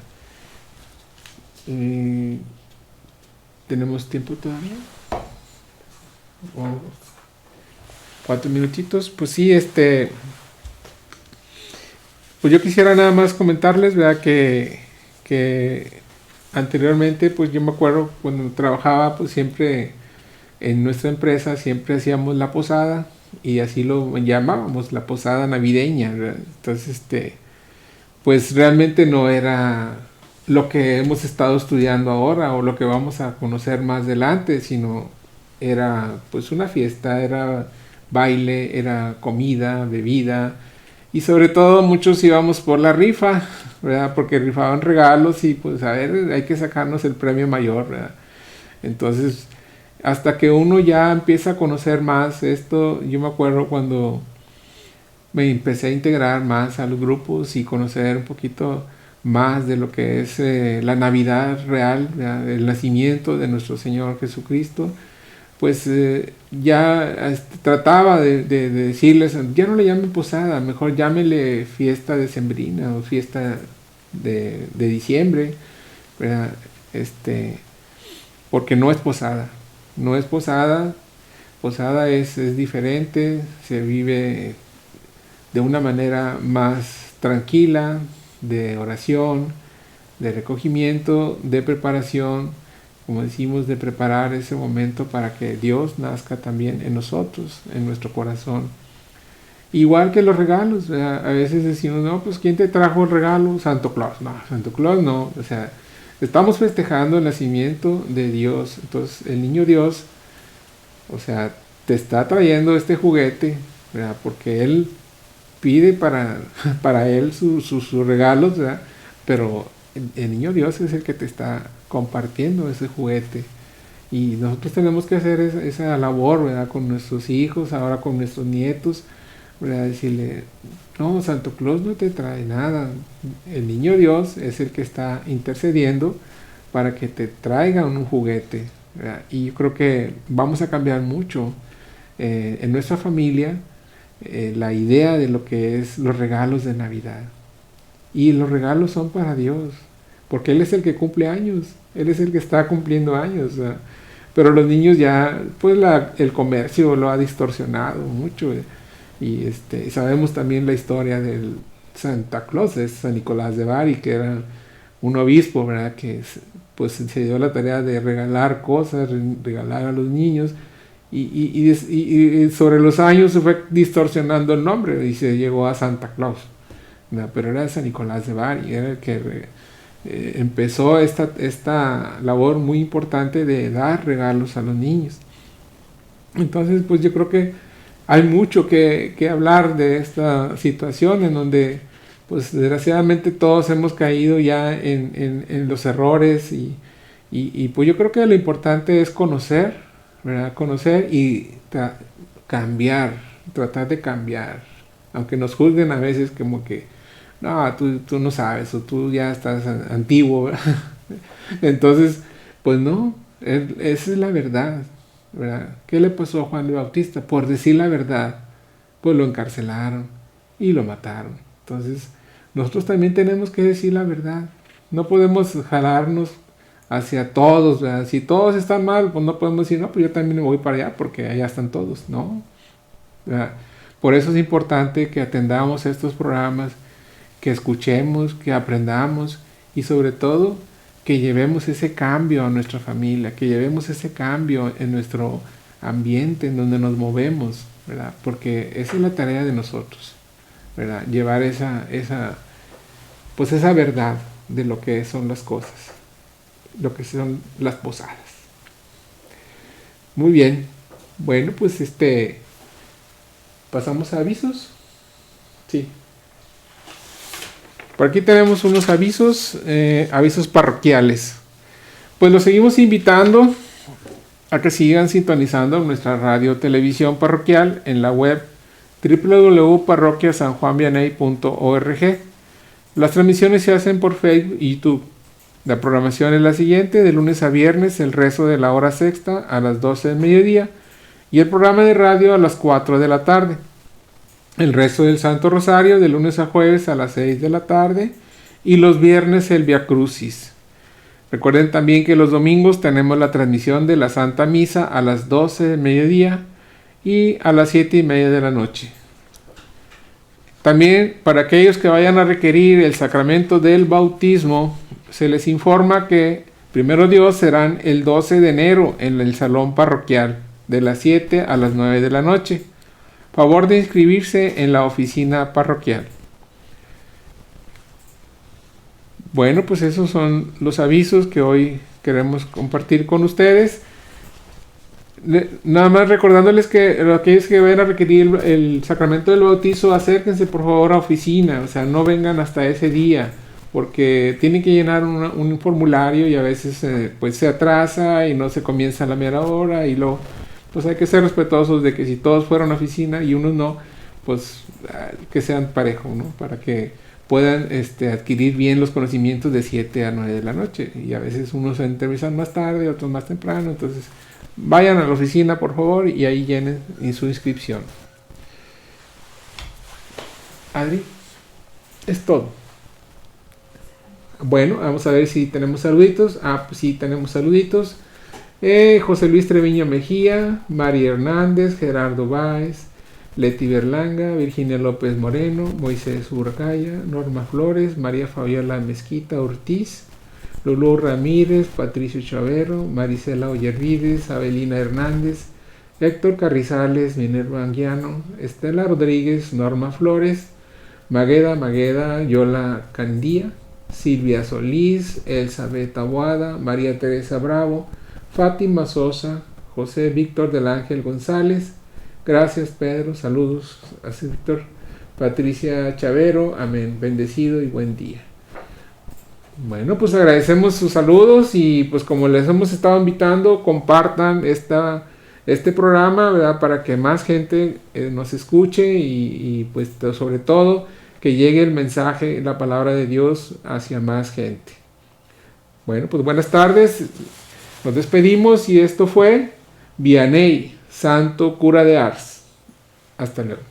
¿Tenemos tiempo todavía? 4 minutitos. Pues sí, pues yo quisiera nada más comentarles, ¿verdad? Que anteriormente, pues yo me acuerdo cuando trabajaba, pues siempre en nuestra empresa siempre hacíamos la posada, y así lo llamábamos, la posada navideña, ¿verdad? Entonces, pues realmente no era lo que hemos estado estudiando ahora o lo que vamos a conocer más adelante, sino era pues una fiesta, era baile, era comida, bebida, y sobre todo muchos íbamos por la rifa, ¿verdad? Porque rifaban regalos y pues a ver, hay que sacarnos el premio mayor, ¿verdad? Entonces, hasta que uno ya empieza a conocer más esto, yo me acuerdo cuando me empecé a integrar más a los grupos y conocer un poquito más de lo que es la Navidad real, ¿verdad? El nacimiento de nuestro Señor Jesucristo, pues ya trataba de decirles, ya no le llamen posada, mejor llámele fiesta decembrina o fiesta de diciembre, ¿verdad? Porque no es posada, posada es diferente, se vive de una manera más tranquila, de oración, de recogimiento, de preparación, como decimos, de preparar ese momento para que Dios nazca también en nosotros, en nuestro corazón. Igual que los regalos, a veces decimos, no, pues ¿quién te trajo el regalo? Santo Claus. No, Santo Claus no, o sea, estamos festejando el nacimiento de Dios. Entonces el niño Dios, o sea, te está trayendo este juguete, ¿verdad? Porque Él pide para Él sus regalos, ¿verdad? Pero el niño Dios es el que te está compartiendo ese juguete. Y nosotros tenemos que hacer esa labor, ¿verdad? Con nuestros hijos, ahora con nuestros nietos, ¿verdad? Decirle, no, Santo Claus no te trae nada. El niño Dios es el que está intercediendo para que te traigan un juguete, ¿verdad? Y yo creo que vamos a cambiar mucho en nuestra familia la idea de lo que es los regalos de Navidad. Y los regalos son para Dios, porque Él es el que cumple años, Él es el que está cumpliendo años, ¿verdad? Pero los niños ya, pues el comercio lo ha distorsionado mucho, y sabemos también la historia del Santa Claus, de San Nicolás de Bari, que era un obispo, ¿verdad? Que pues se dio la tarea de regalar cosas, regalar a los niños, y sobre los años se fue distorsionando el nombre y se llegó a Santa Claus, ¿verdad? Pero era San Nicolás de Bari, era el que empezó esta labor muy importante de dar regalos a los niños. Entonces, pues yo creo que hay mucho que hablar de esta situación en donde, pues desgraciadamente todos hemos caído ya en los errores y pues yo creo que lo importante es conocer, ¿verdad? Conocer y cambiar, tratar de cambiar, aunque nos juzguen a veces como que no, tú no sabes o tú ya estás antiguo, ¿verdad? Entonces, pues no, esa es la verdad, ¿verdad? ¿Qué le pasó a Juan el Bautista? Por decir la verdad, pues lo encarcelaron y lo mataron. Entonces, nosotros también tenemos que decir la verdad. No podemos jalarnos hacia todos, ¿verdad? Si todos están mal, pues no podemos decir, no, pues yo también me voy para allá porque allá están todos, ¿no? ¿Verdad? Por eso es importante que atendamos estos programas, que escuchemos, que aprendamos y sobre todo que llevemos ese cambio a nuestra familia, que llevemos ese cambio en nuestro ambiente, en donde nos movemos, ¿verdad? Porque esa es la tarea de nosotros, ¿verdad? Llevar esa verdad de lo que son las cosas, lo que son las posadas. Muy bien, bueno, pues pasamos a avisos. Sí. Por aquí tenemos unos avisos, avisos parroquiales. Pues los seguimos invitando a que sigan sintonizando nuestra radio televisión parroquial en la web www.parroquiasanjuanvianney.org. Las transmisiones se hacen por Facebook y YouTube. La programación es la siguiente: de lunes a viernes el rezo de la hora sexta a las 12 del mediodía y el programa de radio a las 4 de la tarde. El rezo del Santo Rosario de lunes a jueves a las 6 de la tarde y los viernes el Via Crucis. Recuerden también que los domingos tenemos la transmisión de la Santa Misa a las 12 del mediodía y a las 7:30 de la noche. También para aquellos que vayan a requerir el sacramento del bautismo, se les informa que primero Dios serán el 12 de enero en el salón parroquial de las 7 a las 9 de la noche. Favor de inscribirse en la oficina parroquial. Bueno, pues esos son los avisos que hoy queremos compartir con ustedes. Nada más recordándoles que aquellos que vayan a requerir el sacramento del bautizo, acérquense por favor a oficina, o sea, no vengan hasta ese día, porque tienen que llenar un formulario y a veces pues se atrasa y no se comienza a la mera hora y luego pues hay que ser respetuosos de que si todos fueron a oficina y unos no, pues que sean parejos, ¿no? Para que puedan adquirir bien los conocimientos de 7 a 9 de la noche. Y a veces unos se entrevistan más tarde, otros más temprano. Entonces vayan a la oficina por favor y ahí llenen su inscripción. Adri, es todo. Bueno, vamos a ver si tenemos saluditos. Pues sí, tenemos saluditos. José Luis Treviño Mejía, María Hernández, Gerardo Báez, Leti Berlanga, Virginia López Moreno, Moisés Urcaya, Norma Flores, María Fabiola Mezquita Ortiz, Lulú Ramírez, Patricio Chavero, Marisela Ollervides, Abelina Hernández, Héctor Carrizales, Minerva Anguiano, Estela Rodríguez, Norma Flores, Magueda, Yola Candía, Silvia Solís, Elizabeth Aguada, María Teresa Bravo, Fátima Sosa, José Víctor del Ángel González, gracias Pedro, saludos a Víctor, Patricia Chavero, amén, bendecido y buen día. Bueno, pues agradecemos sus saludos y pues como les hemos estado invitando, compartan este programa, ¿verdad? Para que más gente nos escuche y pues sobre todo que llegue el mensaje, la palabra de Dios hacia más gente. Bueno, pues buenas tardes. Nos despedimos y esto fue Vianney, Santo Cura de Ars. Hasta luego.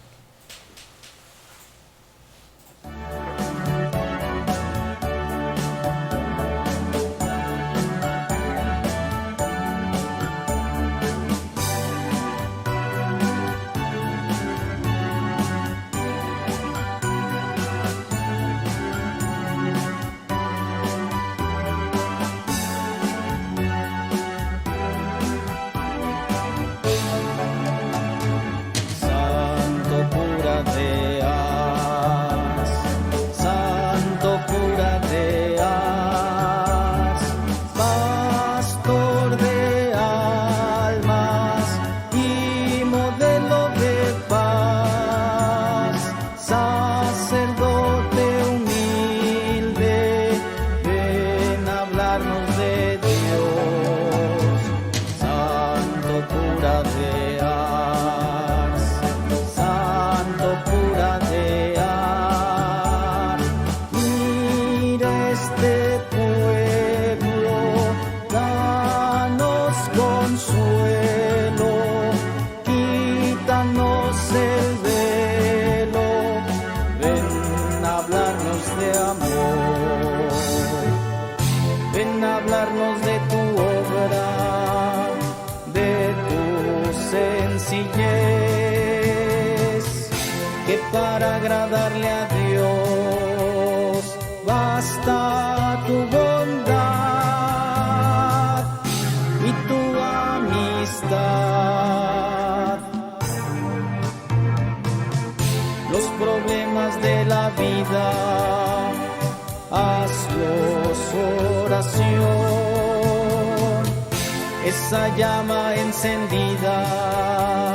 asombrarnos de tu obra, de tu sencillez, que para agradarle a Dios basta tu bondad y tu amistad. Los problemas de la vida, hazlos oración, esa llama encendida